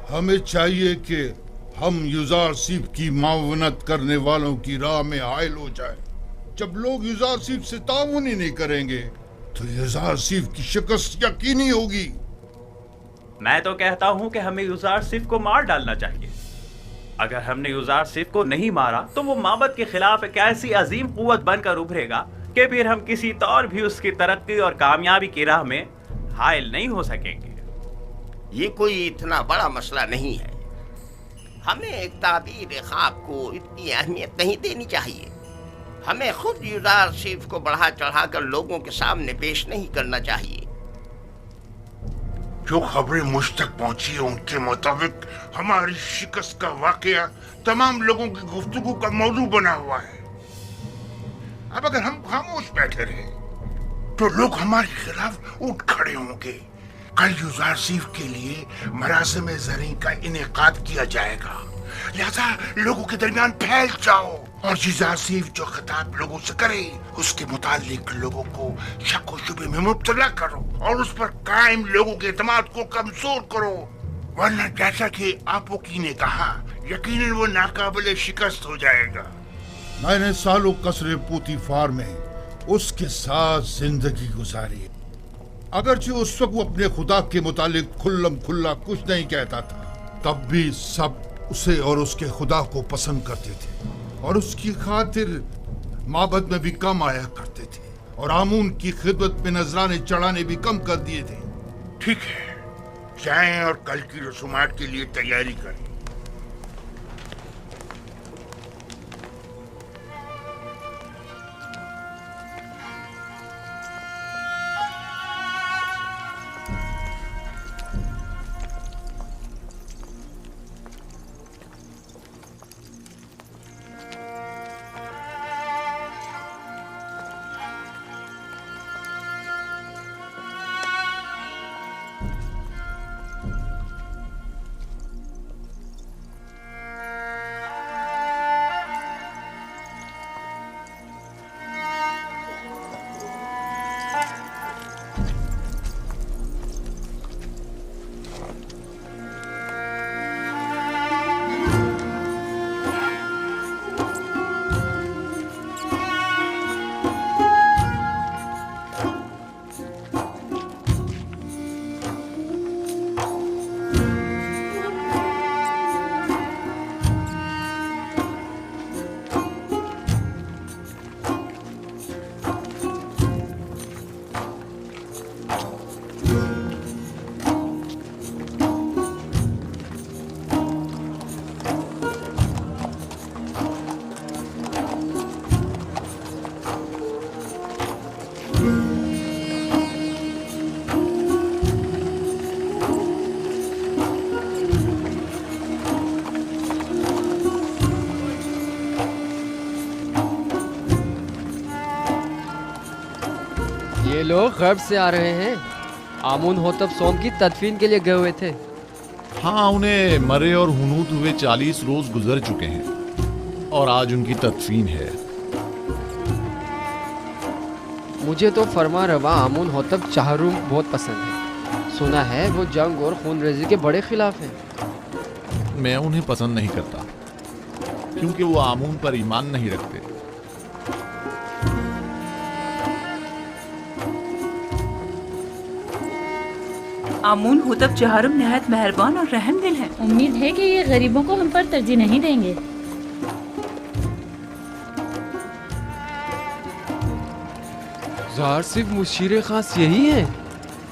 हमें चाहिए कि हम यूजारसीफ की मावनत करने वालों की राह में हायल हो जाए। जब लोग यूजारसीफ से ताउन ही नहीं करेंगे तो यूजारसीफ की शिकस्त यकीनी होगी। मैं तो कहता हूं कि हमें यूजारसीफ को मार डालना चाहिए। अगर हमने यूजारसीफ को नहीं मारा तो वो माबद के खिलाफ एक ऐसी अजीम कुव्वत बनकर उभरेगा कि फिर हम किसी तौर भी उसकी तरक्की और कामयाबी की राह में हायल नहीं हो सकेंगे। ये कोई इतना बड़ा मसला नहीं है। हमें एक ताबीर ख्वाब को इतनी अहमियत नहीं देनी चाहिए। हमें खुद यूजारसीफ को बढ़ा चढ़ाकर लोगों के सामने पेश नहीं करना चाहिए। जो खबरें मुझ तक पहुंची है उनके मुताबिक हमारी शिकस्त का वाकया तमाम लोगों की गुफ्तगू का मौजू बना हुआ है। अब अगर हम खामोश बैठे रहे तो लोग हमारे खिलाफ उठ खड़े होंगे। कल यूजारसीफ के लिए मरासिम ज़री का इनेकाद किया जाएगा, लिहाजा लोगों के दरमियान फैल जाओ और यूजारसीफ जो खिताब लोगों से करे उसके मुतालिक लोगों को शक व शुबे में मुब्तला करो और उस पर कायम लोगों के एतमाद को कमजोर करो, वरना जैसा कि आपोकी ने कहा यकीनन वो नाकाबिले शिकस्त हो जाएगा। मैंने सालों कसरे पूतीफार में उसके साथ जिंदगी गुजारी। अगरचे उस वक्त वो अपने खुदा के मुतालिक खुल्लम खुल्ला कुछ नहीं कहता था, तब भी सब उसे और उसके खुदा को पसंद करते थे और उसकी खातिर माबद में भी कम आया करते थे और आमून की खिदमत में नजराने चढ़ाने भी कम कर दिए थे। ठीक है, जाएं और कल की रसूमात के लिए तैयारी करें। ये लोग गर्ब से आ रहे हैं। आमून होतब सोम की तदफीन के लिए गए हुए थे। हाँ, उन्हें मरे और हुनूत हुए 40 रोज गुजर चुके हैं और आज उनकी तदफीन है। मुझे तो फरमा रवा आमून होतब चाहरूम बहुत पसंद है। सुना है वो जंग और खून रेजी के बड़े खिलाफ हैं। मैं उन्हें पसंद नहीं करता क्योंकि वो आमून पर ईमान नहीं रखते। आमून होतब चहारुम नहायत मेहरबान और रहम दिल हैं। उम्मीद है कि ये गरीबों को हम पर तरजीह नहीं देंगे। ज़ाहिर सिर्फ मुशीर खास यही है।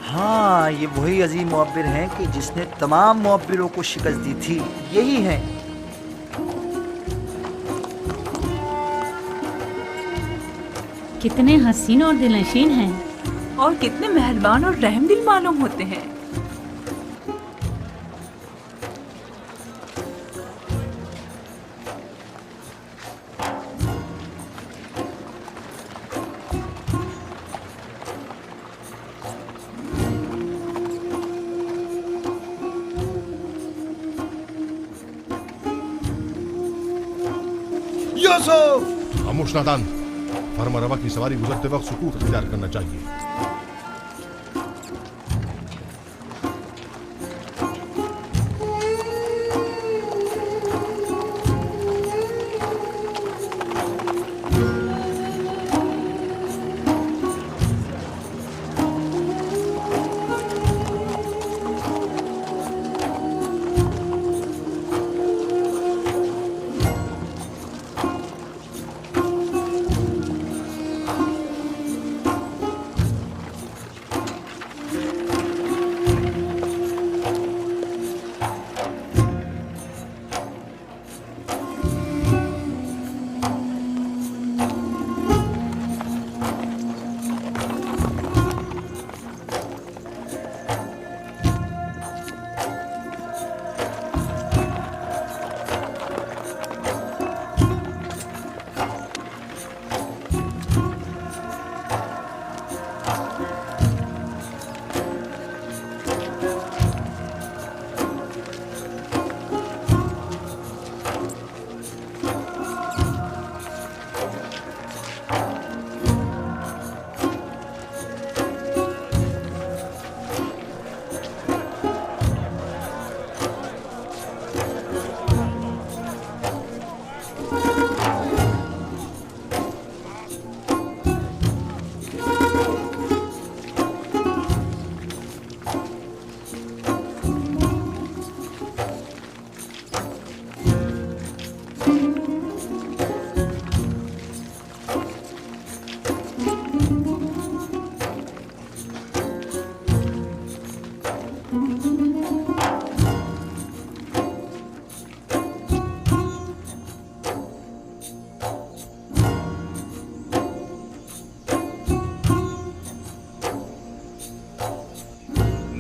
हाँ, ये वही अजीम मुअब्बिर हैं कि जिसने तमाम मुअब्बिरों को शिकस्त दी थी। यही हैं। कितने हसीन और दिलनशीन हैं और कितने मेहरबान और रहम दिल मालूम होते हैं। खामोश नादान, फरमा रवा की सवारी गुजरते वक्त सुकूत इख्तियार करना चाहिए।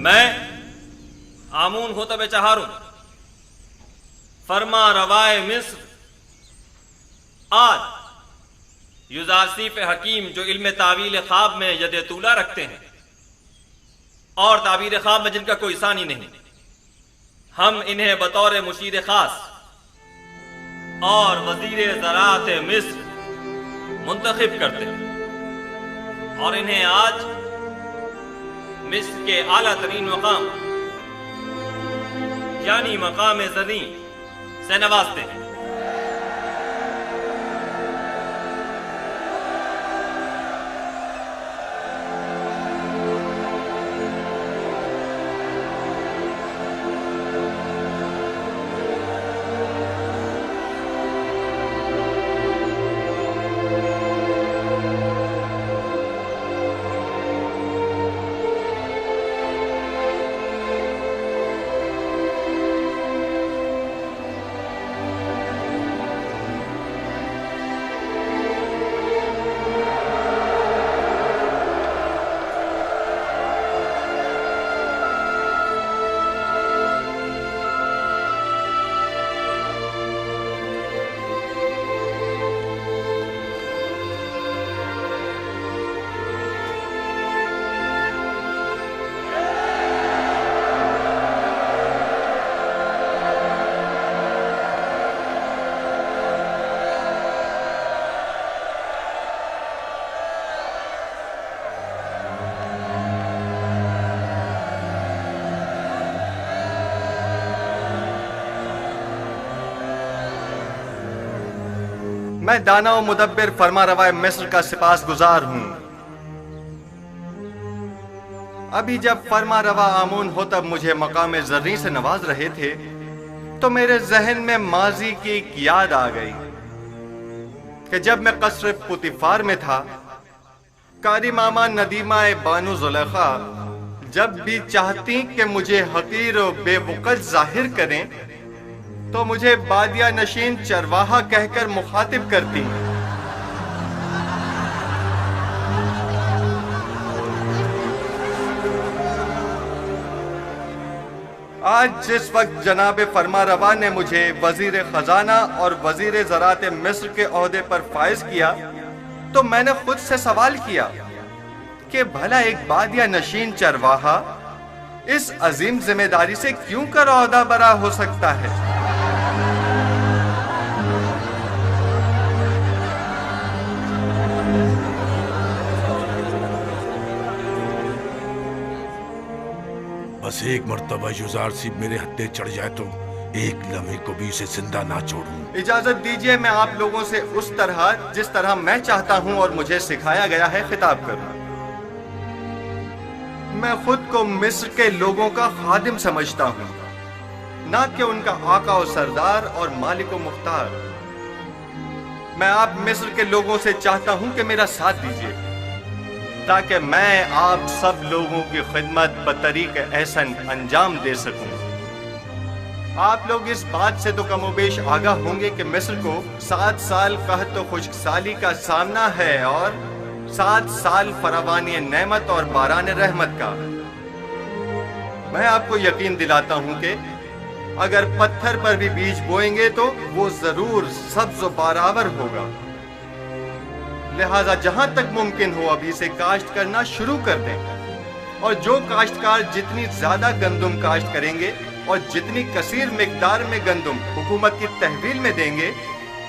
मैं आमून होतब चहारुम फरमा रवाए मिस्र आज युजासीफ हकीम जो इल्म तावील ख्वाब में यद तूला रखते हैं और ताबीर ख्वाब में जिनका कोई सानी नहीं, हम इन्हें बतौर मुशीर खास और वजीर ज़राअत मिस्र मुंतखब करते हैं और इन्हें आज मिस्र के आला तरीन मकाम यानी मकाम ज़नी से नवाजते हैं। मैं दाना व मुदब्बिर फरमा रवाए मिस्र का सिपास गुजार हूं। अभी जब फरमा रवा आमून होतब मुझे मकाम ज़र्री से नवाज रहे थे तो मेरे जहन में माजी की एक याद आ गई कि जब मैं कसर पुतिफार में था, कारी मामा नदीमा बानो जुलेखा जब भी चाहती कि मुझे हकीर और बेवकत जाहिर करें तो मुझे बादिया नशीन चरवाहा कहकर मुखातिब करती। आज जिस वक्त जनाब फरमा रवा ने मुझे वजीर खजाना और वजीर ज़राअत मिस्र के ओहदे पर फाइज किया तो मैंने खुद से सवाल किया कि भला एक बादिया नशीन चरवाहा इस अजीम जिम्मेदारी से क्यों कर ओहदा बरा हो सकता है। बस एक मर्तबा युजार सिप मेरे हत्थे चढ़ जाए तो एक लम्हे को भी इसे जिंदा ना छोड़ूं। इजाजत दीजिए मैं आप लोगों से उस तरह जिस तरह मैं चाहता हूं और मुझे सिखाया गया है खिताब करूं। मैं खुद को मिस्र के लोगों का खादिम समझता हूं, ना कि उनका आका और सरदार और मालिक व मुख्तार। मैं आप मिस्र के लोगों से चाहता हूं कि मेरा साथ दीजिए ताकि मैं आप सब लोगों की खिदमत बतरीक एहसन अंजाम दे सकूं। आप लोग इस बात से तो कमोबेश आगाह होंगे कि मिस्र को 7 साल कहत व खुश्कसाली का सामना है और 7 साल फरावानी नेमत और बारान रहमत का। मैं आपको यकीन दिलाता हूं कि अगर पत्थर पर भी बीज बोएंगे तो वो जरूर सब्ज व बारावर होगा। लिहाजा जहां तक मुमकिन हो अभी से काश्त करना शुरू कर दें और जो काश्तकार जितनी ज्यादा गंदुम काश्त करेंगे और जितनी कसीर मिकदार में गंदुम हुकूमत की तहवील में देंगे,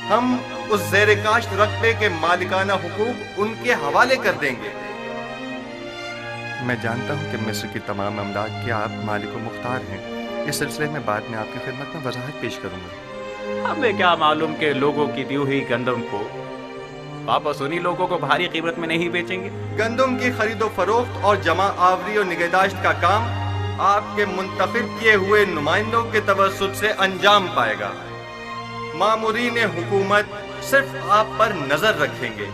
हम उस ज़ेर काश्त रकबे के मालिकाना हुकूक उनके हवाले कर देंगे। मैं जानता हूं कि मिस्र की तमाम अमलाक के आप मालिक व मुख्तार हैं। इस सिलसिले में बाद में आपकी खिदमत में वजाहत पेश करूंगा। हमें क्या मालूम कि लोगों की दी हुई गंदम को वापस उन्हीं लोगों को भारी कीमत में नहीं बेचेंगे। गंदम की खरीदो फरोख्त और जमा आवरी और निगहदाश्त का काम आपके मुंतखब किए हुए नुमाइंदों के तवस्सुत से अंजाम पाएगा। मामूरीन हुकूमत सिर्फ आप पर नजर रखेंगे।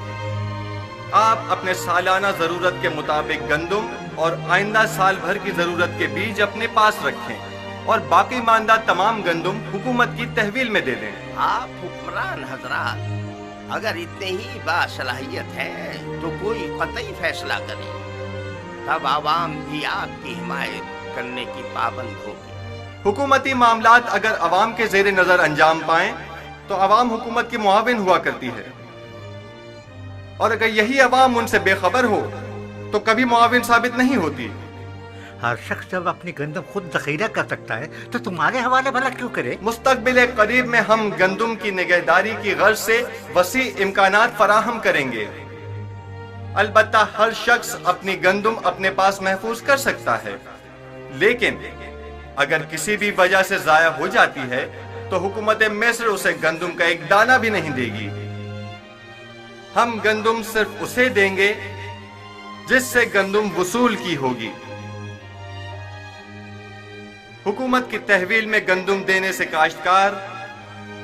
आप अपने सालाना जरूरत के मुताबिक गंदम और आइंदा साल भर की जरूरत के बीज अपने पास रखें और बाकी मानदा तमाम गंदम हुकूमत की तहवील में दे दें। आप हुक्मरान हजरात अगर इतने ही बासलाहियत है तो कोई कतई फैसला करें, तब आवाम भी आपकी हिमायत करने की पाबंद होगी। हुकूमती मामलात अगर अवाम के ज़ेरे नज़र अंजाम पाएं तो अवाम हुकूमत की मुआविन हुआ करती है, और अगर यही अवाम उनसे बेखबर हो तो कभी मुआविन साबित नहीं होती। हर शख्स जब अपनी गंदम खुद ज़ख़ीरा कर सकता है तो तुम्हारे हवाले भला क्यों करे? मुस्तक़बिल करीब में हम गंदम की निगहदारी की गर्ज से वसी इम्कानात फराहम करेंगे। अलबत्ता हर शख्स अपनी गंदम अपने पास महफूज कर सकता है, लेकिन अगर किसी भी वजह से ज़ाया हो जाती है तो हुकूमत मिस्र उसे गंदम का एक दाना भी नहीं देगी। हम गंदम सिर्फ उसे देंगे जिससे गंदम वसूल की होगी। हुकूमत की तहवील में गंदम देने से काश्तकार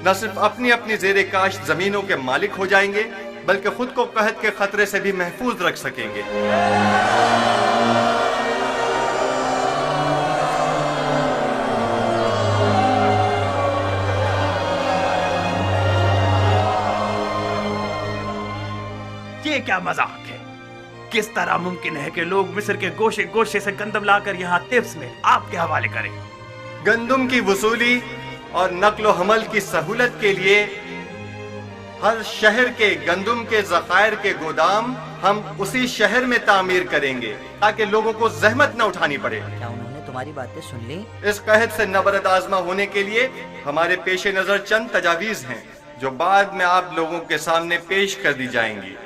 न सिर्फ अपनी अपनी ज़ेरे काश्त जमीनों के मालिक हो जाएंगे, बल्कि खुद को कहत के खतरे से भी महफूज रख सकेंगे। ये क्या मजाक है? किस तरह मुमकिन है कि लोग मिस्र के गोशे गोशे से गंदम लाकर यहाँ तिब्स में आपके हवाले करें? गंदम की वसूली और नक्लो हमल की सहूलत के लिए हर शहर के गंदम के ज़खायर के गोदाम हम उसी शहर में तामीर करेंगे ताकि लोगों को जहमत न उठानी पड़े। क्या उन्होंने तुम्हारी बातें सुन ली? इस कहत से नबरद आजमा होने के लिए हमारे पेश नजर चंद तजावीज़ हैं जो बाद में आप लोगों के सामने पेश कर दी जाएंगी।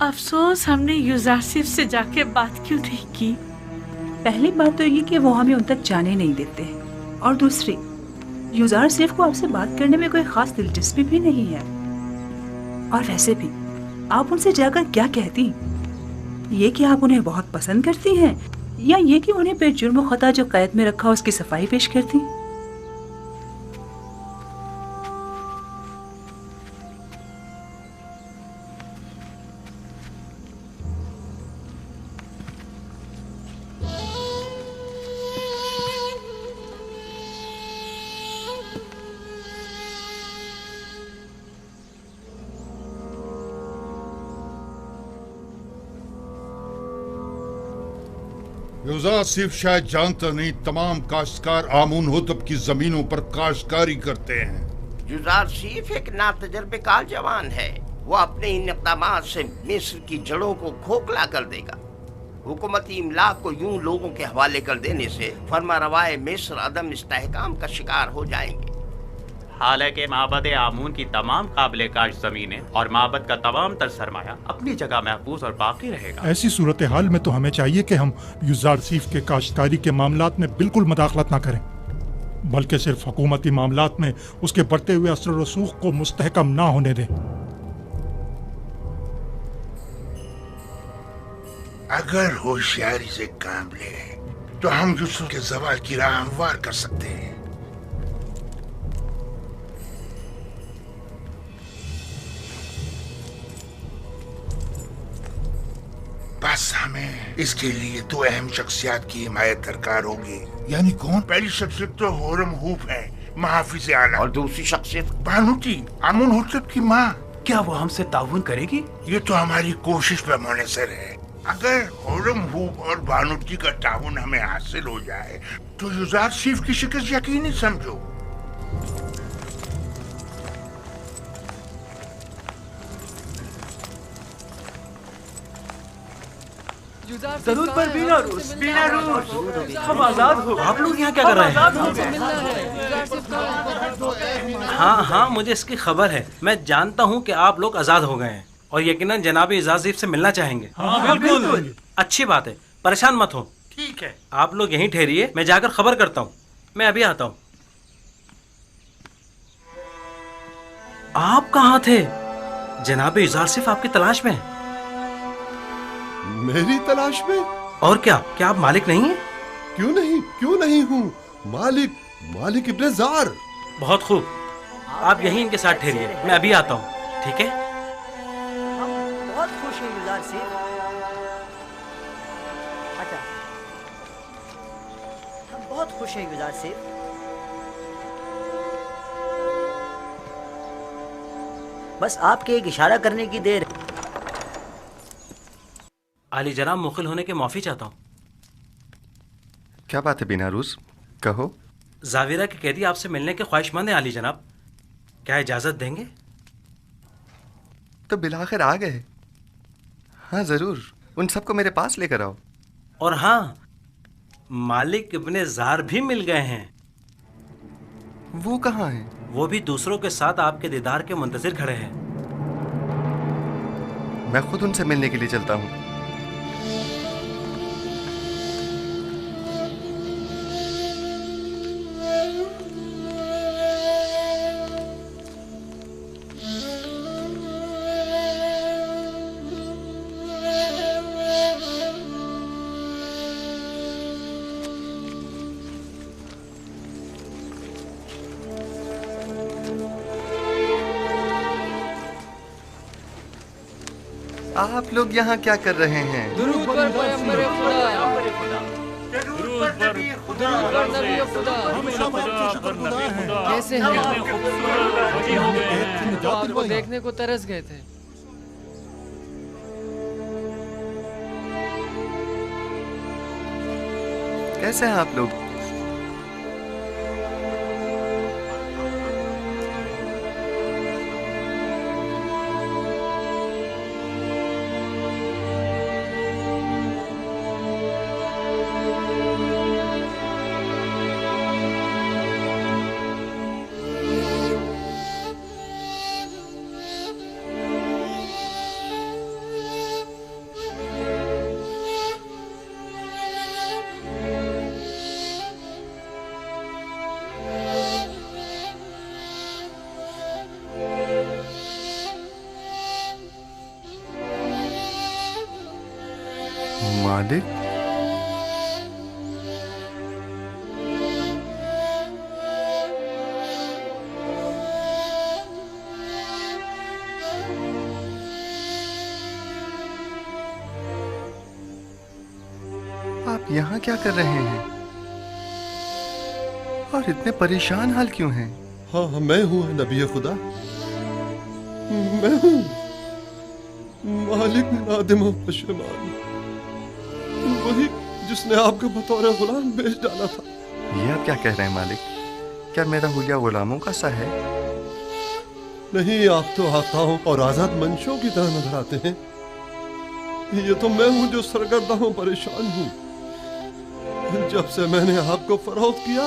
अफसोस हमने यूजारसिफ से जाके बात क्यों नहीं की। पहली बात तो ये कि वो हमें उन तक जाने नहीं देते, और दूसरी यूजारसिफ को आपसे बात करने में कोई खास दिलचस्पी भी नहीं है। और वैसे भी आप उनसे जाकर क्या कहती? ये कि आप उन्हें बहुत पसंद करती हैं, या ये कि उन्हें बेजुर्म खता जो कैद में रखा उसकी सफाई पेश करती? यूजारसिफ शायद जानता नहीं, तमाम काश्तकार आमून होतब की जमीनों पर काश्तकारी करते हैं। यूजारसिफ एक नातजर्बेकार जवान है। वो अपने इन इक़दामात से मिस्र की जड़ों को खोखला कर देगा। हुकूमती इमलाक को यूं लोगों के हवाले कर देने से फरमारवाए मिस्र अदम इस्तेहकाम का शिकार हो जाएंगे। हालांकि माबद आमून की तमाम काबिल काश जमीनें और माबद का तमाम तर सरमाया अपनी जगह महफूज और बाकी रहेगा। ऐसी सूरत हाल में तो हमें चाहिए कि हम यूजारसिफ के काश्तकारी के मामलात में बिल्कुल मदाखलत ना करें, बल्कि सिर्फ हुकूमती मामलात में उसके बढ़ते हुए असर रसूख को मुस्तहकम ना होने दें। अगर होशियारी से काम ले तो हम यूसुफ के ज़वाल की राह हमवार कर सकते हैं। बस हमें इसके लिए दो अहम शख्सियत की हिमायत दरकार होगी। यानी कौन? पहली शख्सियत तो होरम हूफ है, महाफिज आला, और दूसरी शख्सियत बानूती, आमून होतब की माँ। क्या वो हमसे ताउन करेगी? ये तो हमारी कोशिश पर मुनहसर है। अगर होरम हूफ और बानूती का ताउन हमें हासिल हो जाए तो यूजारसिफ की शिकस्त यकीनी समझो। ضرور پر بینا روس ہم آزاد ہو. آپ لوگ یہاں کیا کر رہے ہیں؟ ہاں مجھے اس کی خبر ہے. میں جانتا ہوں کہ آپ لوگ آزاد ہو گئے ہیں اور یقیناً جناب اعزاز سے ملنا چاہیں گے. بالکل اچھی بات ہے. پریشان مت ہو. ٹھیک ہے آپ لوگ یہیں ٹھہریے. میں جا کر خبر کرتا ہوں. میں ابھی آتا ہوں. آپ کہاں تھے؟ جناب اعزاز صرف آپ کی تلاش میں. میری تلاش میں؟ اور کیا آپ مالک نہیں ہیں؟ کیوں نہیں ہوں. مالک ابن زار. بہت خوب. آپ یہیں ان کے ساتھ ٹھہریے. میں ابھی آتا ہوں. ٹھیک ہے. ہم بہت خوش ہیں یزار صاحب. اچھا ہم بہت خوش ہیں یزار صاحب. بس آپ کے ایک اشارہ کرنے کی دیر. علی جناب مخل ہونے کے معافی چاہتا ہوں. کیا بات ہے بیناروس؟ کہو. زاویرہ کے قیدی آپ سے ملنے کے خواہش مند ہیں علی جناب. کیا اجازت دیں گے؟ تو بالآخر آ گئے. ہاں ضرور. ان سب کو میرے پاس لے کر آؤ. اور ہاں مالک ابن زار بھی مل گئے ہیں. وہ کہاں ہیں؟ وہ بھی دوسروں کے ساتھ آپ کے دیدار کے منتظر کھڑے ہیں. میں خود ان سے ملنے کے لیے چلتا ہوں. آپ لوگ یہاں کیا کر رہے ہیں؟ درود پر پیغمبر خدا. کیسے ہیں آپ کو دیکھنے کو ترس گئے تھے. کیسے ہیں آپ لوگ؟ مالک؟ آپ یہاں کیا کر رہے ہیں اور اتنے پریشان حال کیوں ہیں؟ ہاں میں ہوں نبی خدا. میں ہوں مالک نادم و پشیمان، وہی جس نے آپ کو بطور غلام بیچ ڈالا تھا. یہ آپ کیا کہہ رہے ہیں مالک؟ کیا میرا حلیہ غلاموں کا سا ہے؟ نہیں، آپ تو آقاؤں اور آزاد منشوں کی طرح نظر آتے ہیں. یہ تو میں ہوں جو سرگردہ ہوں، پریشان ہوں. جب سے میں نے آپ کو فروخت کیا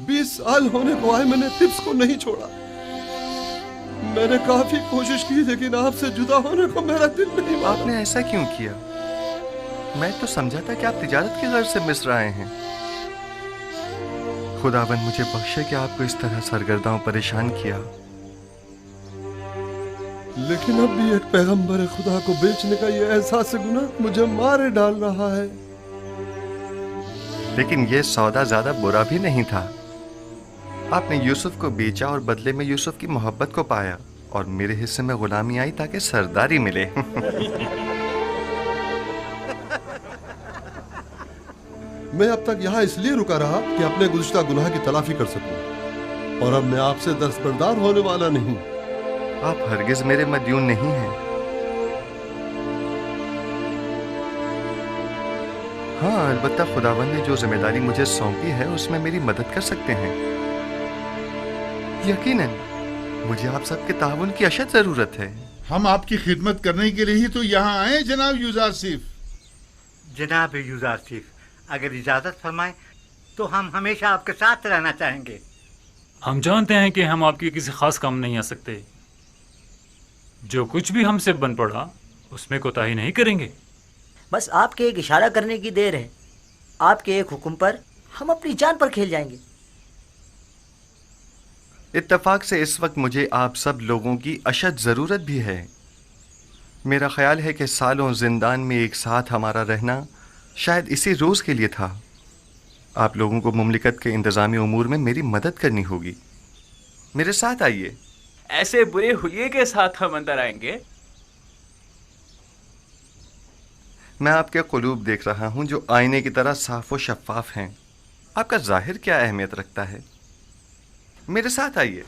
20 سال ہونے کو آئے، میں نے ٹپس کو نہیں چھوڑا. میں نے کافی کوشش کی لیکن آپ سے جدا ہونے کو میرا دل نہیں مانا. آپ نے ایسا کیوں کیا؟ میں تو سمجھا تھا کہ آپ تجارت کی غرض سے مصر آئے ہیں. خداوند مجھے بخشے کہ آپ کو اس طرح سرگرداں پریشان کیا. لیکن اب بھی ایک پیغمبر خدا کو بیچنے کا یہ احساس گناہ مجھے مارے ڈال رہا ہے. لیکن یہ سودا زیادہ برا بھی نہیں تھا. آپ نے یوسف کو بیچا اور بدلے میں یوسف کی محبت کو پایا، اور میرے حصے میں غلامی آئی تاکہ سرداری ملے. میں اب تک یہاں اس لیے رکا رہا کہ اپنے گزشتہ گناہ کی تلافی کر سکوں، اور اب میں آپ سے دستبردار ہونے والا نہیں. آپ ہرگز میرے مدیون نہیں ہیں. ہاں البتہ خداوند نے جو ذمہ داری مجھے سونپی ہے اس میں میری مدد کر سکتے ہیں. یقیناً مجھے آپ سب کے تعاون کی اشد ضرورت ہے. ہم آپ کی خدمت کرنے کے لیے ہی تو یہاں آئے جناب یوزارسیف. जनाब युजार सिफ, अगर इजाजत फरमाएं तो हम हमेशा आपके साथ रहना चाहेंगे। हम जानते हैं कि हम आपके किसी खास काम नहीं आ सकते। जो कुछ भी हमसे बन पड़ा उसमें कोताही नहीं करेंगे। बस आपके एक इशारा करने की देर है। आपके एक हुक्म पर हम अपनी जान पर खेल जाएंगे। इत्तेफाक से इस वक्त मुझे आप सब लोगों की अशद ज़रूरत भी है। मेरा ख्याल है कि सालों जिंदान में एक साथ हमारा रहना शायद इसी रोज़ के लिए था। आप लोगों को मुमलिकत के इंतज़ामी उमूर में मेरी मदद करनी होगी। मेरे साथ आइए। ऐसे बुरे हुलिये के साथ हम अंदर आएंगे? मैं आपके क़ुलूब देख रहा हूँ जो आईने की तरह साफ व शफ़ाफ हैं। आपका ज़ाहिर क्या अहमियत रखता है? मेरे साथ आइए।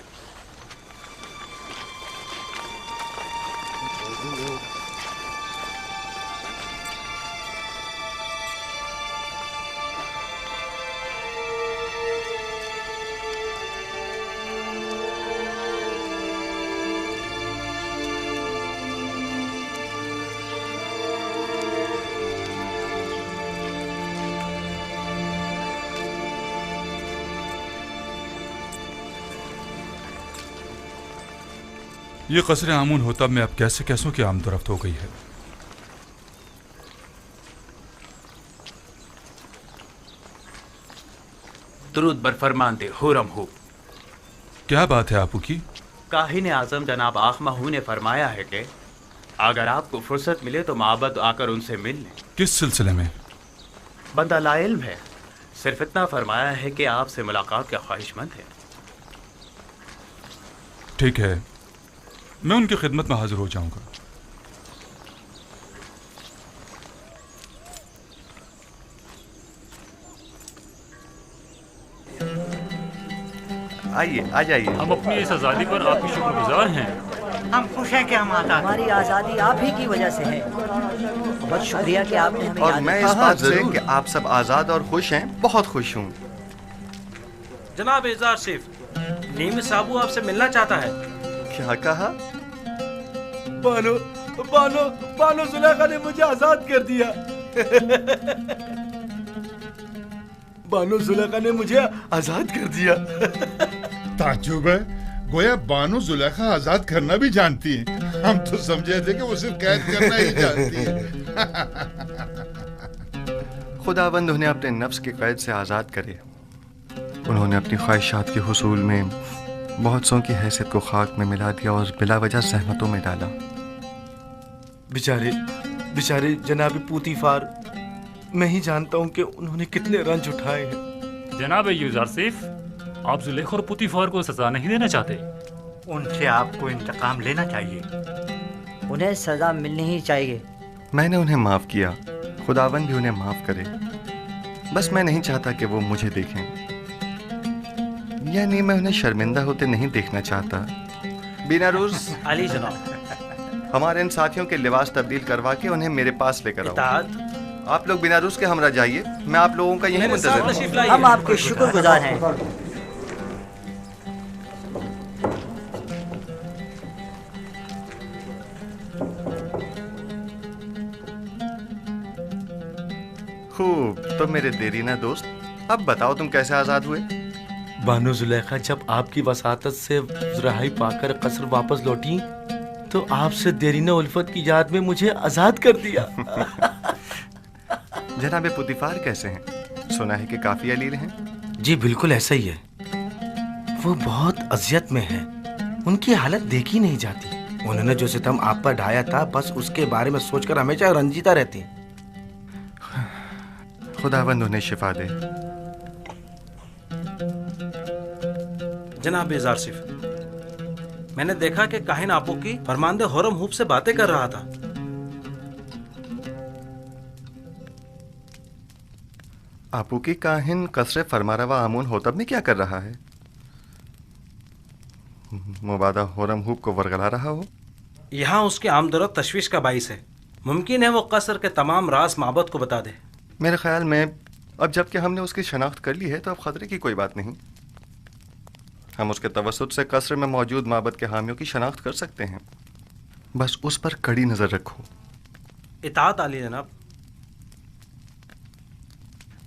ये कसर आमून होतब में अब कैसे कैसों की आमदरफ्त हो गई है। दुरूद बर फरमानदे हुरम हूब। क्या बात है आपू की? काहिन आजम जनाब आखमाहू ने फरमाया है कि अगर आपको फुर्सत मिले तो माबद आकर उनसे मिल लें। किस सिलसिले में? बंदा लाइल्म है, सिर्फ इतना फरमाया है कि आपसे मुलाकात का ख्वाहिशमंद है। ठीक है, मैं उनकी खिदमत में हाजिर हो जाऊंगा। आइए, आ जाइए। हम अपनी इस आज़ादी पर आपकी शुक्रगुजार हैं। हम खुश हैं कि हम आज़ाद। हमारी आज़ादी आप ही की वजह से है। बहुत शुक्रिया कि आपने हमें और याद मैं रखा। इस बात से कि आप सब आज़ाद और खुश हैं बहुत खुश हूँ। जनाब इजार सिफ, नीम साबू आपसे मिलना चाहता है। क्या कहा? बानो बानो बानो जुलेखा ने मुझे आजाद कर दिया। बानो जुलेखा ने मुझे आजाद कर दिया। ताज्जुब है, गोया बानो जुलेखा आजाद करना भी जानती है। हम तो समझे थे कि वो सिर्फ कैद करना ही जानती है। खुदावंद उन्हें अपने नफ्स के कैद से आज़ाद करे। उन्होंने अपनी ख्वाहिशात के हुसूल में बहुत सौ की हैसियत को खाक में मिला दिया और बिला वजह सहमतों में डाला। बेचारे बेचारे जनाब पूतीफार, मैं ही जानता हूँ कि उन्होंने कितने रंज उठाए हैं। जनाब युजार सिफ, आप जुलेखा और पुतीफार को सजा नहीं देना चाहते? उनसे आपको इंतकाम लेना चाहिए। उन्हें सजा मिलनी ही चाहिए। मैंने उन्हें माफ़ किया, खुदावंद भी उन्हें माफ़ करे। बस मैं नहीं चाहता कि वो मुझे देखें, यानी मैं उन्हें शर्मिंदा होते नहीं देखना चाहता। बिना रोज अली जनाब, हमारे इन साथियों के लिबास तब्दील करवा के उन्हें मेरे पास लेकर आओ। आप लोग बिना रूस के हमरा जाइए, मैं आप लोगों का यही मुंतज़िर हूं। हम आपके शुक्रगुजार हैं। खूब, तो मेरे देरीना दोस्त, अब बताओ तुम कैसे आजाद हुए? बानो जुलेखा जब आपकी वसातत से रहाई पाकर कसर वापस लौटी तो आपसे देरीना उल्फत की याद में मुझे आजाद कर दिया। जनाबे पुतीफार कैसे हैं? सुना है कि काफी अलील हैं। जी बिल्कुल ऐसा ही है। वो बहुत अजियत में है, उनकी हालत देखी नहीं जाती। उन्होंने जो सितम आप पर ढाया था, बस उसके बारे में सोचकर हमेशा रंजीता रहती। खुदावंद उन्हें शिफा दे। जनाब जारसिफ, मैंने देखा कि काहिन आपो की फरमानदे हुरम हूब से बातें कर रहा था। आपू की काहिन कसरे फरमारवा आमून होतब में क्या कर रहा है? मुबादा हुरम हूब को वरगला रहा हो। यहाँ उसकी आमदरत तशवीश का बाइस है। मुमकिन है वो कसर के तमाम राज माबद को बता दे। मेरे ख्याल में अब जबकि हमने उसकी शनाख्त कर ली है तो अब खतरे की कोई बात नहीं। हम उसके तवसुत से कसर में मौजूद माबद के हामियों की शनाख्त कर सकते हैं। बस उस पर कड़ी नजर रखो। इताअत आली जनाब।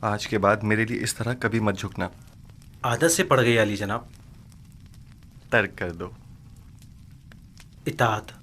आज के बाद मेरे लिए इस तरह कभी मत झुकना। आदत से पड़ गई अली जनाब। तर्क कर दो। इताअत।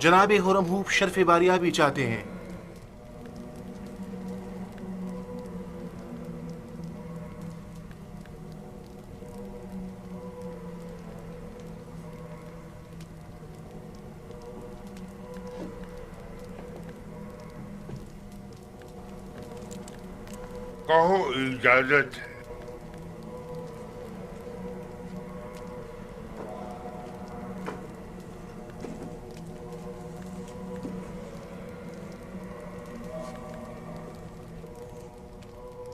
जनाब हुरम हूफ शर्फ बारिया भी चाहते हैं। कहो इजाजत है।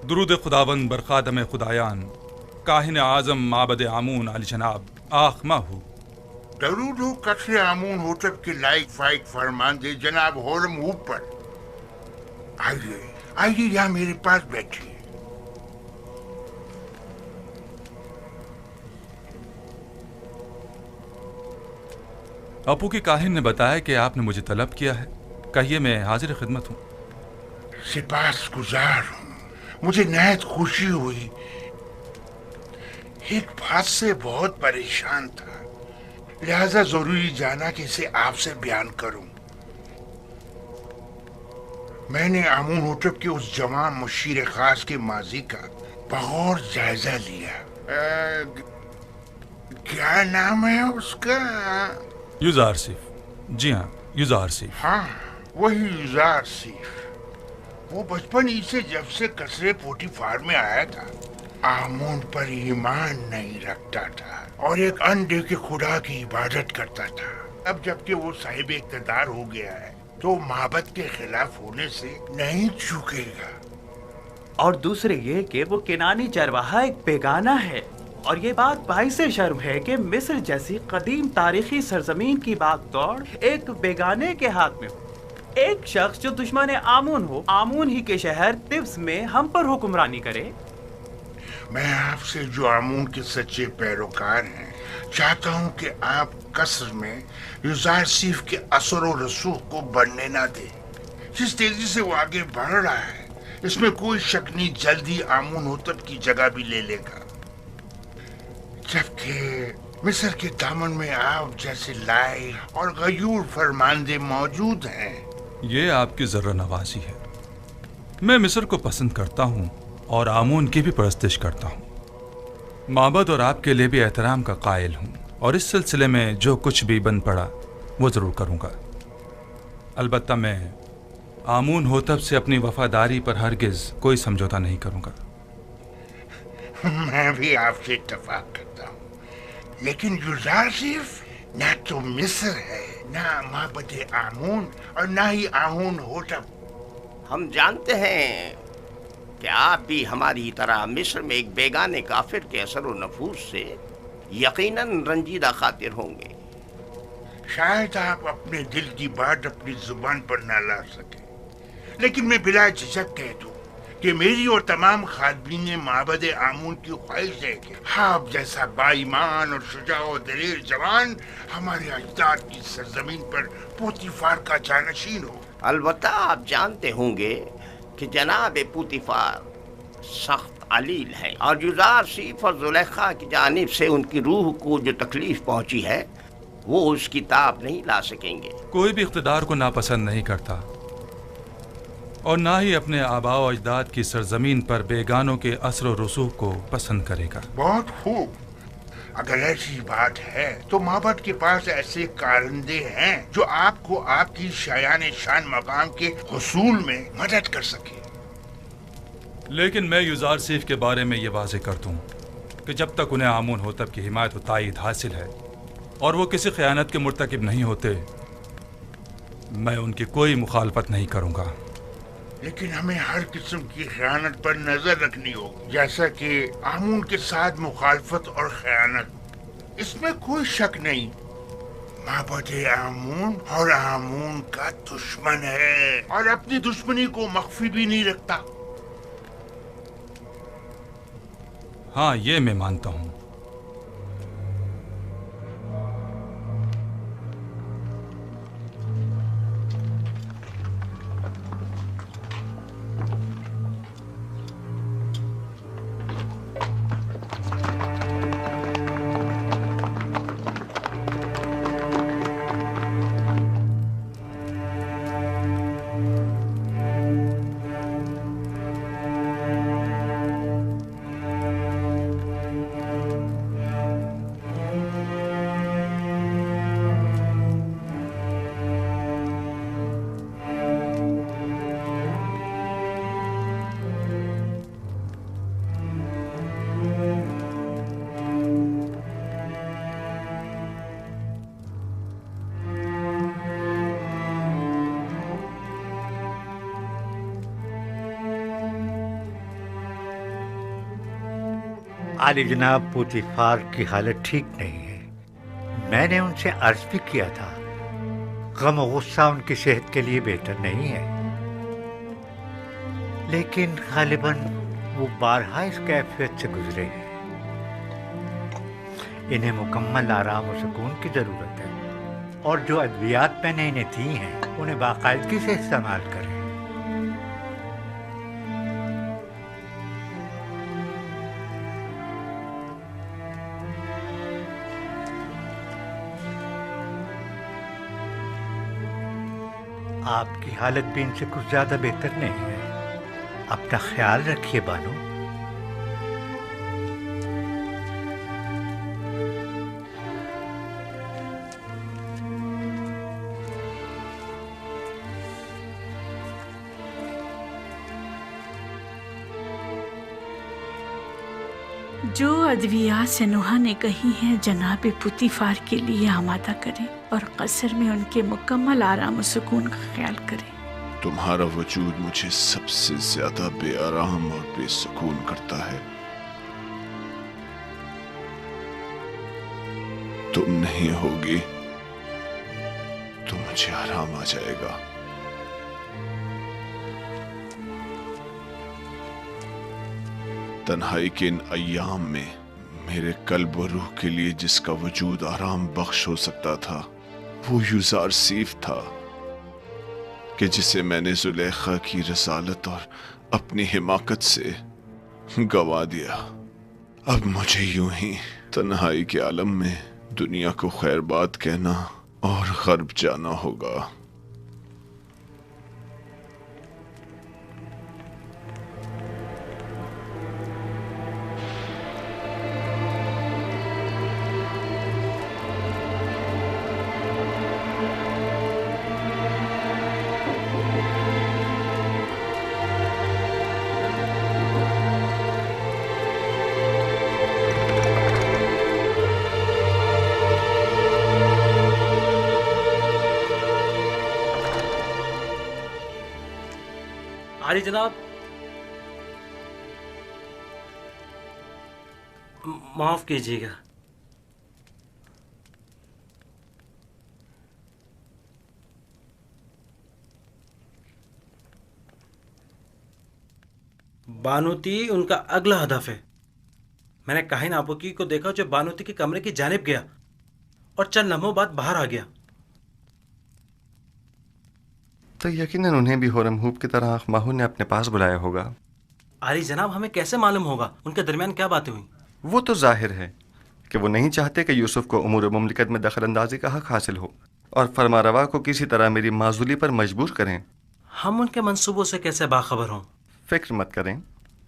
दुरूद खुदावंद बरखादम खुदायान काहिन आज़म माबद आमून अली जनाब आखमा हो। दरूद हो कसरे आमून होटब के लाइक फाइक फरमान दे जनाब होरम ऊपर। आइए आइए यहाँ मेरे पास बैठिए। अपू की काहिन ने बताया कि आपने मुझे तलब किया है। कहिए, मैं हाजिर खिदमत हूँ। सिपास गुजार हूँ। मुझे नहायत खुशी हुई। एक बात से बहुत परेशान था, लिहाजा जरूरी जाना कि इसे आपसे बयान करूं। मैंने आमून होटब के उस जवान मुशीर खास के माजी का बगौर जायजा लिया। क्या नाम है उसका? युजार सिफ। जी हाँ, युजार सिफ। हाँ, वही युजार सिफ। वो बचपन ही से जब से कसरे पोटीफार में आया था, आमून पर ईमान नहीं रखता था और एक अंधे के खुदा की इबादत करता था। अब जबकि वो साहिब इक़्तिदार हो गया है तो माबद के खिलाफ होने से नहीं चूकेगा। और दूसरे ये कि वो किनानी चरवाहा एक बेगाना है। और ये बात बाइसे शर्म है कि मिस्र जैसी कदीम तारीखी सरजमीन की बात दौड़ एक बेगाने के हाथ में हो। एक शख्स जो दुश्मन आमून हो, आमून ही के शहर तिब्स में हम पर हुक्मरानी करे। मैं आपसे जो आमून के सच्चे पैरोकार हैं चाहता हूं कि आप कसर में युजार सिफ के असर और रसूख को बढ़ने ना दें। जिस तेजी से वो आगे बढ़ रहा है इसमें कोई शक नहीं, जल्दी आमून होतब की जगह भी ले लेगा। जबकि मिस्र के दामन में आप जैसे लाई और गयूर फरमानदे मौजूद हैं। ये आपकी जर्रा नवाजी है। मैं मिस्र को पसंद करता हूँ और आमून की भी परस्तिश करता हूँ। माबद और आपके लिए भी एहतराम का कायल हूँ और इस सिलसिले में जो कुछ भी बन पड़ा वो ज़रूर करूँगा। अलबत्ता मैं आमून होतब से अपनी वफादारी पर हरगिज़ कोई समझौता नहीं करूँगा। मैं भी आपसे इत्तफाक करता हूँ, लेकिन युजार सिफ ना तो मिस्र है, ना माबद आमून और ना ही आमून होतब। हम जानते हैं कि आप भी हमारी तरह मिस्र में एक बेगाने काफिर के असर व नफूस से यकीनन रंजीदा खातिर होंगे। शायद आप अपने दिल की बात अपनी जुबान पर ना ला सके, लेकिन मैं बिला झिझक कह दूं कि मेरी और तमाम खादमीन माबद आमून की ख्वाहिश है कि आप जैसा बाईमान और शुजा और दलेर जवान हमारे अजदाद की सरजमीन पर पोतीफार का जानशीन हो। अलबत्ता आप जानते होंगे कि जनाब पोतीफार सख्त अलील हैं और युजार सिफ और जुलेखा की जानिब से उनकी रूह को जो तकलीफ पहुंची है वो उसकी ताब नहीं ला सकेंगे। कोई भी इख्तिदार को नापसंद नहीं करता और ना ही अपने आबा व अजदाद की सरजमीन पर बेगानों के असर व रसूख को पसंद करेगा। बहुत खूब। अगर ऐसी बात है तो माबद के पास ऐसे कारंदे हैं जो आपको आपकी शायान शान मकाम के हुसूल में मदद कर सके। لیکن میں یزار سیف کے بارے میں یہ واضح کر دوں کہ جب تک انہیں آمون ہوتب کی حمایت و تائید حاصل ہے اور وہ کسی خیانت کے مرتکب نہیں ہوتے، میں ان کی کوئی مخالفت نہیں کروں گا۔ لیکن ہمیں ہر قسم کی خیانت پر نظر رکھنی ہوگی، جیسا کہ آمون کے ساتھ مخالفت اور خیانت، اس میں کوئی شک نہیں۔ معبد آمون اور آمون کا دشمن ہے اور اپنی دشمنی کو مخفی بھی نہیں رکھتا۔ ہاں، یہ میں مانتا ہوں۔ عالی جناب پوتیفار کی حالت ٹھیک نہیں ہے۔ میں نے ان سے عرض بھی کیا تھا، غم و غصہ ان کی صحت کے لیے بہتر نہیں ہے، لیکن غالباً وہ بارہا اس کیفیت سے گزرے ہیں۔ انہیں مکمل آرام و سکون کی ضرورت ہے، اور جو ادویات میں نے انہیں دی ہیں انہیں باقاعدگی سے استعمال کریں۔ آپ کی حالت بھی ان سے کچھ زیادہ بہتر نہیں ہے، اپنا خیال رکھیے بانو۔ جو ادویات سنوحا نے کہی ہیں جناب پوتیفار کے لیے آمادہ کریں اور قصر میں ان کے مکمل آرام و سکون کا خیال کریں۔ تمہارا وجود مجھے سب سے زیادہ بے آرام اور بے سکون کرتا ہے۔ تم نہیں ہوگی تو مجھے آرام آ جائے گا۔ تنہائی کے ان ایام میں میرے قلب و روح کے لیے جس کا وجود آرام بخش ہو سکتا تھا وہ یزار سیف تھا، کہ جسے میں نے زلیخا کی رسالت اور اپنی حماقت سے گوا دیا۔ اب مجھے یوں ہی تنہائی کے عالم میں دنیا کو خیر بات کہنا اور غرب جانا ہوگا۔ عالی جناب، معاف کیجیے گا۔ بانوتی ان کا اگلا ہدف ہے۔ میں نے کاہن آبوکی کو دیکھا جو بانوتی کے کمرے کی جانب گیا اور چند لمحوں بعد باہر آ گیا۔ تو یقیناً انہیں بھی ہورم ہوپ کی طرح ماہو نے اپنے پاس بلایا ہوگا۔ عالی جناب، ہمیں کیسے معلوم ہوگا ان کے درمیان کیا باتیں ہوئیں؟ وہ تو ظاہر ہے کہ وہ نہیں چاہتے کہ یوسف کو امور مملکت میں دخل اندازی کا حق حاصل ہو اور فرما روا کو کسی طرح میری معزولی پر مجبور کریں۔ ہم ان کے منصوبوں سے کیسے باخبر ہوں؟ فکر مت کریں،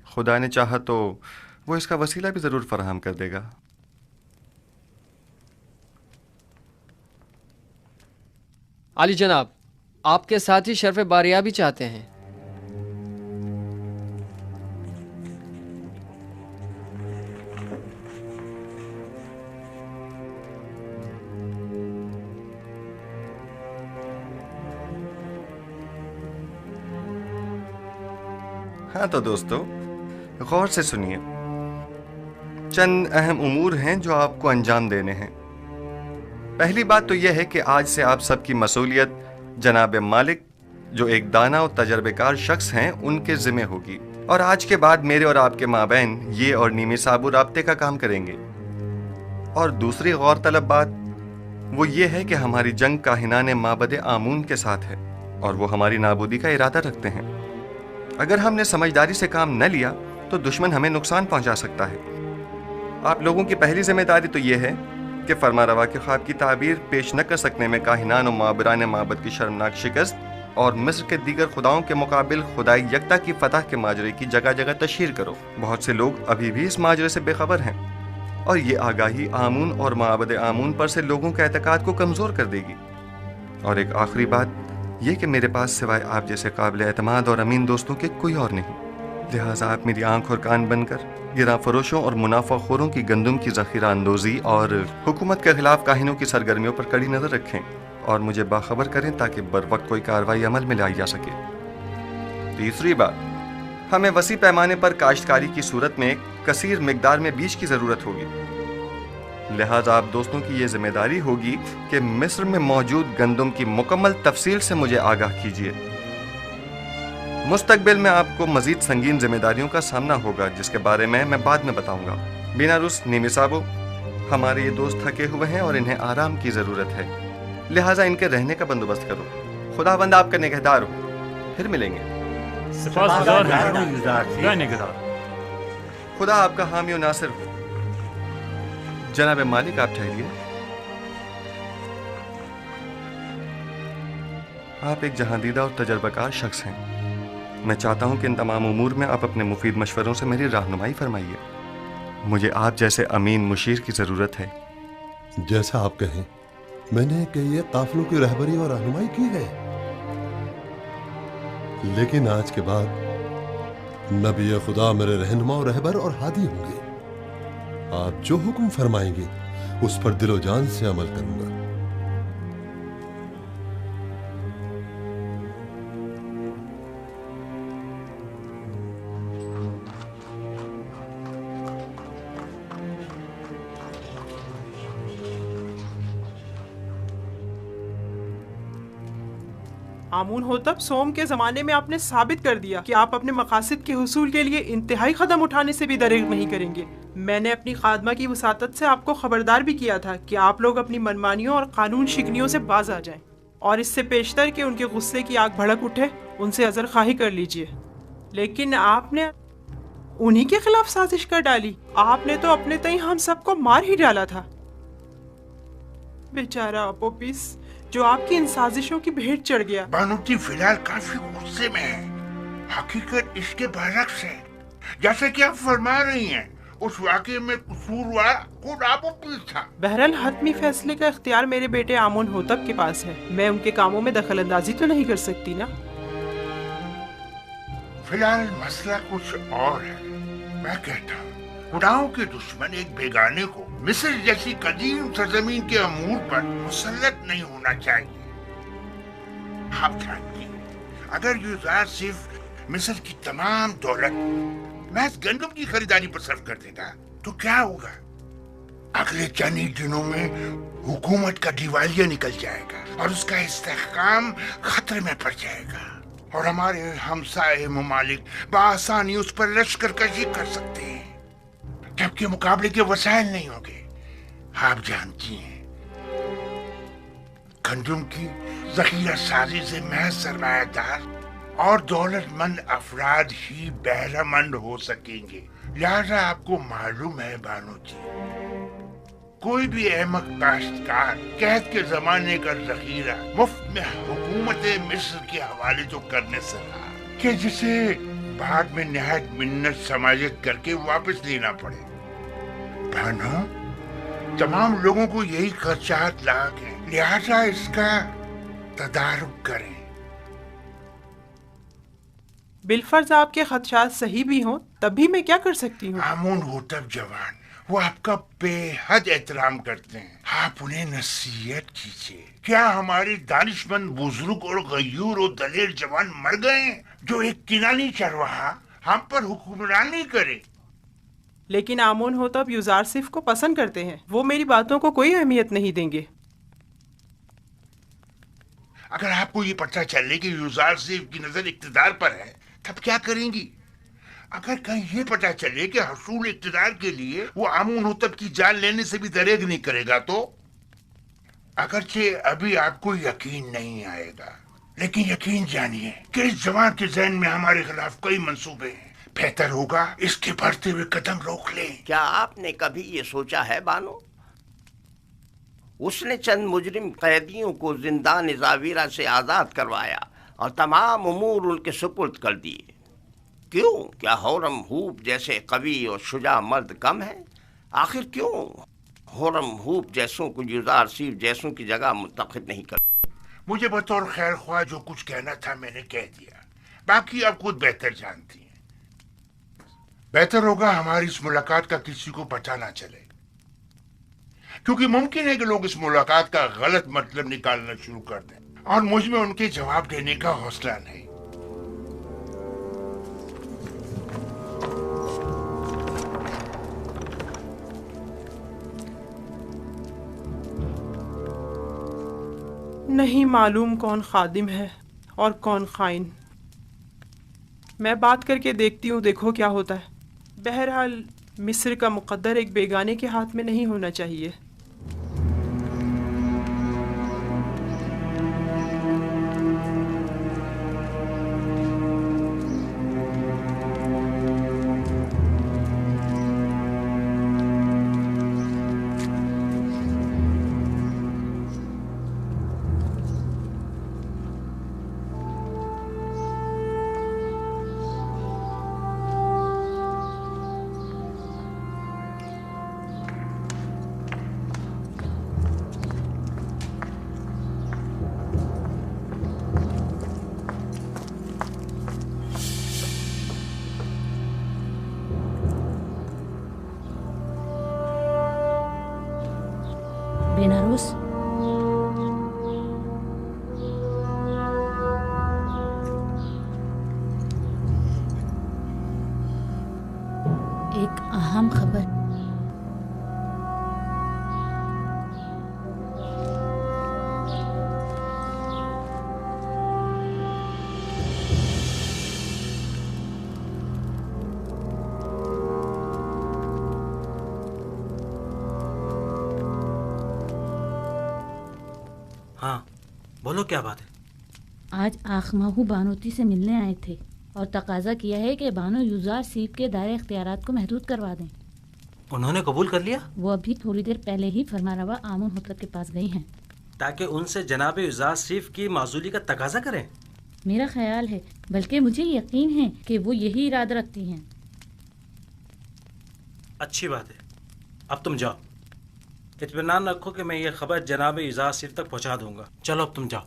خدا نے چاہا تو وہ اس کا وسیلہ بھی ضرور فراہم کر دے گا۔ عالی جناب، آپ کے ساتھی شرف باریابی چاہتے ہیں۔ हाँ तो दोस्तों, गौर से सुनिए। चंद अहम उमूर हैं जो आपको अंजाम देने हैं। पहली बात तो यह है कि आज से आप सबकी मसूलियत जनाब मालिक, जो एक दाना और तजर्बेकार शख्स हैं, उनके ज़िम्मे होगी। और आज के बाद मेरे और आपके माबैन ये और नीमी साबू राब्ते का काम करेंगे। और दूसरी गौर तलब बात वो ये है कि हमारी जंग काहिनाने माबद आमून के साथ है और वो हमारी नाबूदी का इरादा रखते हैं। अगर हमने समझदारी से काम न लिया तो दुश्मन हमें नुकसान पहुंचा सकता है। आप लोगों की पहली जिम्मेदारी तो ये है कि फरमा रवा के ख्वाब की ताबीर पेश न कर सकने में काहिनान और माबरान माबद की शर्मनाक शिकस्त और मिस्र के दीगर खुदाओं के मुकाबिल खुदाई यकता की फतह के माजरे की जगह जगह तशहीर करो। बहुत से लोग अभी भी इस माजरे से बेखबर हैं और ये आगाही आमून और माबद आमून पर से लोगों के एतकाद को कमज़ोर कर देगी। और एक आखिरी बात ये कि मेरे पास सिवाय आप जैसे काबिल एतमाद और अमीन दोस्तों के कोई और नहीं। लिहाजा आप मेरी आंख और कान बनकर गिरा फरोशों और मुनाफा खोरों की गंदम की ज़ख़ीरा अंदोज़ी और हुकूमत के खिलाफ काहिनों की सरगर्मियों पर कड़ी नज़र रखें और मुझे बाखबर करें ताकि बर वक्त कोई कार्रवाई अमल में लाई जा सके। तीसरी बात, हमें वसी पैमाने पर काश्तकारी की सूरत में कसीर मिकदार में बीज की ज़रूरत होगी। लिहाजा आप दोस्तों की ये जिम्मेदारी होगी कि मिस्र में मौजूद गंदम की मुकम्मल तफसील से मुझे आगाह कीजिए। मुस्तकबिल में आपको मजीद संगीन जिम्मेदारियों का सामना होगा जिसके बारे में मैं बाद में बताऊंगा। बिना रुस नीमी साहब, हमारे ये दोस्त थके हुए हैं और इन्हें आराम की ज़रूरत है, लिहाजा इनके रहने का बंदोबस्त करो। खुदाबंद आपका निगहदार हो। फिर मिलेंगे। खुदा आपका हामी और नासिर हो। जनाब मालिक, आप ठहरिए। आप एक जहांदीदा और तजर्बाकार शख्स हैं। मैं चाहता हूं कि इन तमाम उमूर में आप अपने मुफीद मशवरों से मेरी रहनुमाई फरमाइए। मुझे आप जैसे अमीन मुशीर की ज़रूरत है। जैसा आप कहें। मैंने कई काफिलों की रहबरी और रहनुमाई की है, लेकिन आज के बाद नबी खुदा मेरे रहनुमा और रहबर और हादी होंगे। आप जो हुक्म फरमाएंगे उस पर दिलो जान से अमल करूंगा। आमून होतब, सोम के ज़माने में आपने साबित कर दिया कि आप अपने मकासद के हुसूल के लिए इंतहाई कदम उठाने से भी दरेग नहीं करेंगे। मैंने अपनी खादमा की वसातत से आपको खबरदार भी किया था कि आप लोग अपनी मनमानियों और कानून शिकनियों से बाज आ जाएं, और इससे पेशतर के उनके गुस्से की आग भड़क उठे उनसे अज़र खाही कर लीजिए। लेकिन आपने उन्हीं के खिलाफ साजिश कर डाली। आपने तो अपने तय हम सबको मार ही डाला था। बेचारा अपोपिस जो आपकी इन साजिशों की भेंट चढ़ गया। बानूती फिलहाल काफी गुस्से में है। हकीकत इसके बरक्स है। जैसे कि आप फरमा रही हैं, उस वाक़े में कसूरवार खुद अपोपिस था। बहरहाल हतमी फैसले का इख्तियार मेरे बेटे आमून होतब के पास है। मैं उनके कामों में दखल अंदाजी तो नहीं कर सकती ना। फिलहाल मसला कुछ और है। मैं कहता हूँ खुदाओं के दुश्मन एक बेगाने को मिस्र जैसी कदीम सरजमीन के अमूर पर मुसल्लत नहीं होना चाहिए। आप जानती हैं, अगर यूज़र सिर्फ मिस्र की तमाम दौलत महज गंदम की खरीदारी पर सर्फ कर देगा तो क्या होगा? अगले चंद ही दिनों में हुकूमत का दिवालिया निकल जाएगा और उसका इस्तेहकाम खतरे में पड़ जाएगा और हमारे हमसाए ममालिक बआसानी उस पर लश्कर कशी कर सकते हैं, जबकि मुकाबले के वसाइल नहीं होंगे। आप जानती हैं, गंदम की जखीरा साजी से महज सरमायादार और दौलतमंद अफराद ही बहरामंद हो सकेंगे। लिहाजा आपको मालूम है बानो जी, कोई भी अहमक काश्तकार कहत के जमाने का जखीरा मुफ्त में हुकूमत मिस्र के हवाले तो करने से रहा कि जिसे बाद में निहायत मिन्नत समाजित करके वापस लेना पड़े। बहनों, तमाम लोगों को यही खर्चात लाग है, लिहाजा इसका तदारुक करें। बिलफर्ज आपके खदशात सही भी हों तब भी मैं क्या कर सकती हूँ? आमून होतब जवान, वो आपका बेहद एहतराम करते हैं। आप उन्हें नसीहत कीजिए। क्या हमारे दानिशमंद बुजुर्ग और गयूर और दलेर जवान मर गए हैं जो एक किनानी चरवाहा हम पर हुक्मरानी करे। लेकिन आमून होतब यूजारसिफ को पसंद करते हैं, वो मेरी बातों को कोई अहमियत नहीं देंगे। अगर आपको ये पता चले कि यूजारसिफ की नजर इक्तदार पर है, तब क्या करेंगी? अगर कहीं ये पता चले कि हसूल इक्तदार के लिए वो आमून होतब की जान लेने से भी दरेग नहीं करेगा, तो अगरचे अभी आपको यकीन नहीं आएगा, लेकिन यकीन जानिए कि इस जवान के ज़हन में हमारे खिलाफ कई मंसूबे हैं। बेहतर होगा इसके बढ़ते हुए कदम रोक लें। क्या आपने कभी ये सोचा है बानो, उसने चंद मुजरिम कैदियों को जिंदान जावीरा से आज़ाद करवाया और तमाम उमूर उनके सुपुर्द कर दिए। क्यों? क्या होरम हूप जैसे कवि और शुजा मर्द कम है? आखिर क्यों होरम हूप जैसों को यूजारसिफ जैसों की जगह मुंतखब नहीं कर? मुझे बतौर खैर ख्वाह जो कुछ कहना था मैंने कह दिया, बाकी आप खुद बेहतर जानती हैं। बेहतर होगा हमारी इस मुलाकात का किसी को पता ना चले, क्योंकि मुमकिन है कि लोग इस मुलाकात का गलत मतलब निकालना शुरू कर दें और मुझ में उनके जवाब देने का हौसला नहीं। नहीं मालूम कौन खादिम है और कौन खाइन। मैं बात करके देखती हूँ, देखो क्या होता है। बहरहाल मिस्र का मुकद्दर एक बेगाने के हाथ में नहीं होना चाहिए। बेनारोस, एक अहम खबर। हाँ बोलो, क्या बात है? आज आखमाहू बानोती से मिलने आए थे और तकाजा किया है कि बानो यूजारसिफ के दायरे इख्तियारात को महदूद करवा दें। उन्होंने कबूल कर लिया? वो अभी थोड़ी देर पहले ही फरमारवा आमून होतब के पास गई हैं, ताकि उनसे जनाब यूजारसिफ की माजूली का तकाजा करें। मेरा ख्याल है, बल्कि मुझे यकीन है कि वो यही इरादा रखती हैं। अच्छी बात है, अब तुम जाओ। इत्मीनान रखो कि मैं ये खबर जनाब यूजारसिफ तक पहुंचा दूंगा। चलो अब तुम जाओ।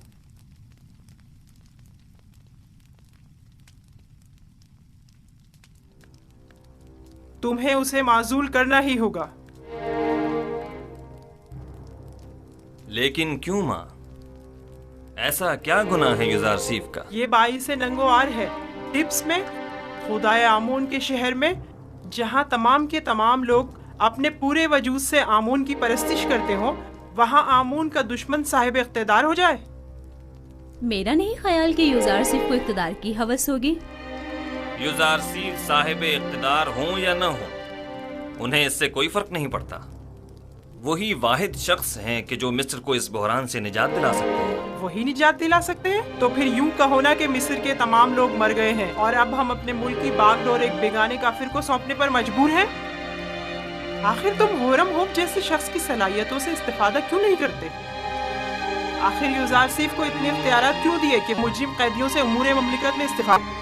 तुम्हें उसे माजूल करना ही होगा। लेकिन क्यों माँ? ऐसा क्या गुनाह है यूजारसिफ का? ये बाइस नंगोआर है। टिप्स में, खुदाए आमून के शहर में, जहाँ तमाम के तमाम लोग अपने पूरे वजूद से आमून की परस्तिश करते हो, वहाँ आमून का दुश्मन साहिब इख्तिदार हो जाए। मेरा नहीं ख्याल कि यूजारसिफ को इख्तिदार की हवस होगी। यूजारसिफ साहिब इख्तिदार हों या न हों, उन्हें इससे कोई फर्क नहीं पड़ता। वही वाहिद शख्स हैं कि जो मिस्र को इस बहरान से निजात दिला सकते हैं। वही निजात दिला सकते हैं? तो फिर यूं कहो ना कि मिस्र के तमाम लोग मर गए हैं और अब हम अपने मुल्क की बागडोर एक बेगाने काफिर को सौंपने पर मजबूर हैं। आखिर तुम होरम होप जैसे शख्स की सलाहियतों से इस्तेफादा क्यों नहीं करते? आखिर यूजारसिफ को इतने इख्तियारात क्यों दिए कि मुजरिम कैदियों से उमूर ममलिकत में इस्तेफादा?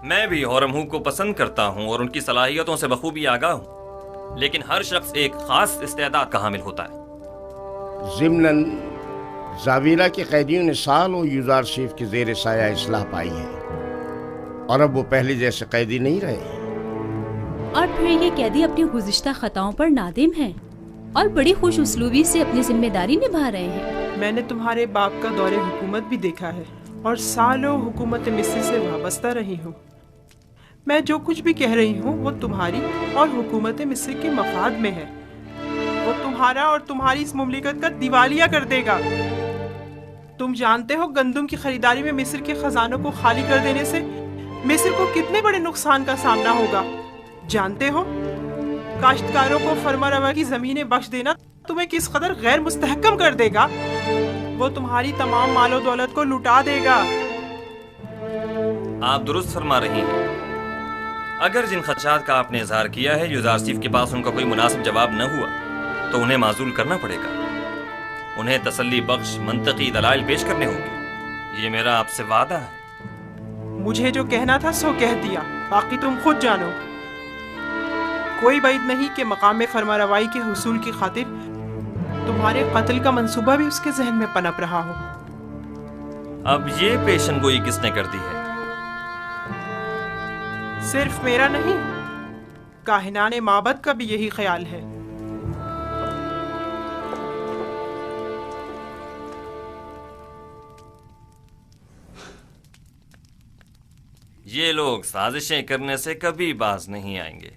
मैं भी होरम हूब को पसंद करता हूँ और उनकी सलाहियतों से बखूबी आगाह हूँ, लेकिन हर शख्स एक खास इस्तेदाद का हामिल होता है। ज़िम्नन जावीरा के कैदियों ने सालों यूजारसिफ के ज़ेर साया इस्लाह पाई है और अब वो पहले जैसे कैदी नहीं रहे। और फिर ये कैदी अपनी गुज़िश्ता खताओं पर नादिम हैं और बड़ी खुश उसलूबी से अपनी जिम्मेदारी निभा रहे हैं। میں نے تمہارے باپ کا دور حکومت بھی دیکھا ہے اور سالوں حکومت مصر سے وابستہ رہی ہوں. میں جو کچھ بھی کہہ رہی ہوں وہ تمہاری اور حکومت مصر کے مفاد میں ہے. وہ تمہارا اور تمہاری اس مملکت کا دیوالیہ کر دے گا. تم جانتے ہو گندم کی خریداری میں مصر کے خزانوں کو خالی کر دینے سے مصر کو کتنے بڑے نقصان کا سامنا ہوگا. جانتے ہو کاشتکاروں کو فرما روا کی زمینیں بخش دینا تمہیں کس قدر غیر مستحکم کر دے گا. وہ تمہاری تمام مال و دولت کو لٹا دے گا. آپ درست فرما رہی ہیں. اگر جن خدشات کا آپ نے اظہار کیا ہے یوزارسیف کے پاس ان کا کوئی مناسب جواب نہ ہوا تو انہیں معزول کرنا پڑے گا. انہیں تسلی بخش منطقی دلائل پیش کرنے ہوں گے. یہ میرا آپ سے وعدہ ہے. مجھے جو کہنا تھا سو کہہ دیا، باقی تم خود جانو. کوئی بعید نہیں کہ مقام فرمانروائی کے حصول کی خاطر تمہارے قتل کا منصوبہ بھی اس کے ذہن میں پنپ رہا ہو. اب یہ پیشن گوئی کس نے کر دی ہے؟ صرف میرا نہیں، کاہنان معبد کا بھی یہی خیال ہے. یہ لوگ سازشیں کرنے سے کبھی باز نہیں آئیں گے.